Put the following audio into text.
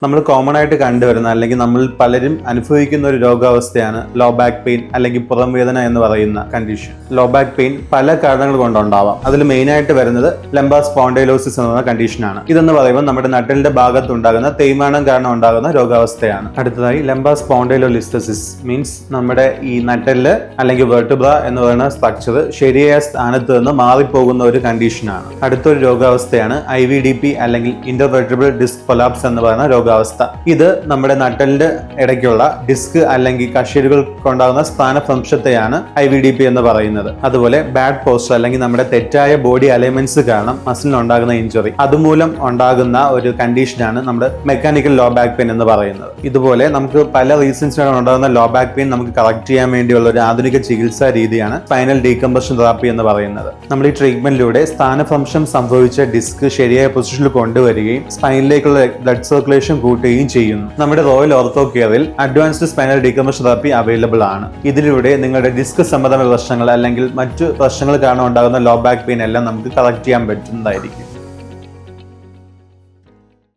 നമ്മൾ കോമൺ ആയിട്ട് കണ്ടുവരുന്ന അല്ലെങ്കിൽ നമ്മൾ പലരും അനുഭവിക്കുന്ന ഒരു രോഗാവസ്ഥയാണ് ലോ ബാക്ക് പെയിൻ അല്ലെങ്കിൽ പുറം വേദന എന്ന് പറയുന്ന കണ്ടീഷൻ. ലോ ബാക്ക് പെയിൻ പല കാരണങ്ങൾ കൊണ്ടുണ്ടാവാം. അതിൽ മെയിൻ ആയിട്ട് വരുന്നത് ലംബാർ സ്പോണ്ടൈലോസിസ് എന്ന കണ്ടീഷനാണ്. ഇതെന്ന് പറയുമ്പോൾ നമ്മുടെ നട്ടലിന്റെ ഭാഗത്തുണ്ടാകുന്ന തേയ്മാനം കാരണം ഉണ്ടാകുന്ന രോഗാവസ്ഥയാണ്. അടുത്തതായി ലംബാർ സ്പോണ്ടൈലോലിസ്തസിസ് മീൻസ് നമ്മുടെ ഈ നട്ടല് അല്ലെങ്കിൽ വെർട്ടിബ്ര എന്ന് പറയുന്ന സ്ട്രക്ചർ ശരിയായ സ്ഥാനത്ത് നിന്ന് മാറിപ്പോകുന്ന ഒരു കണ്ടീഷനാണ്. അടുത്തൊരു രോഗാവസ്ഥയാണ് IVDP അല്ലെങ്കിൽ ഇന്റർവെർട്ടിബ്രൽ ഡിസ്ക് കൊളാപ്സ് എന്ന് പറയുന്ന രോഗാവസ്ഥ. ഇത് നമ്മുടെ നട്ടലിന്റെ ഇടയ്ക്കുള്ള ഡിസ്ക് അല്ലെങ്കിൽ കശേരുകൾ കൊണ്ടാകുന്ന സ്ഥാനഭ്രംശത്തെയാണ് IVDP എന്ന് പറയുന്നത്. അതുപോലെ ബാഡ് പോസ്റ്റർ അല്ലെങ്കിൽ നമ്മുടെ തെറ്റായ ബോഡി അലൈൻമെന്റ്സ് കാരണം മസിലിനുണ്ടാകുന്ന ഇഞ്ചുറി, അതുമൂലം ഉണ്ടാകുന്ന ഒരു കണ്ടീഷനാണ് നമ്മുടെ മെക്കാനിക്കൽ ലോ ബാക്ക് പെയിൻ എന്ന് പറയുന്നത്. ഇതുപോലെ നമുക്ക് പല റീസൺസിനാണ് ഉണ്ടാകുന്ന ലോ ബാക്ക് പെയിൻ നമുക്ക് കറക്റ്റ് ചെയ്യാൻ വേണ്ടിയുള്ള ഒരു ആധുനിക ചികിത്സാ രീതിയാണ് സ്പൈനൽ ഡീകംപ്രഷൻ തെറാപ്പി എന്ന് പറയുന്നത്. നമ്മൾ ഈ ട്രീറ്റ്മെന്റിലൂടെ സ്ഥാനഭ്രംശം സംഭവിച്ച ഡിസ്ക് ശരിയായ പൊസിഷനിൽ കൊണ്ടുവരികയും സ്പൈനിലേക്കുള്ള ബ്ലഡ് സർക്കുലേഷൻ കൂട്ടുകയും ചെയ്യുന്നു. നമ്മുടെ റോയൽ ഓർത്തോ കെയറിൽ advanced spinal decompression therapy available ആണ്. ഇതിലൂടെ നിങ്ങളുടെ ഡിസ്ക് സംബന്ധമായ പ്രശ്നങ്ങൾ അല്ലെങ്കിൽ മറ്റു പ്രശ്നങ്ങൾ കാരണം ഉണ്ടാകുന്ന ലോ ബാക്ക് പെയിൻ എല്ലാം നമുക്ക് കറക്റ്റ് ചെയ്യാൻ പറ്റുന്നതായിരിക്കും.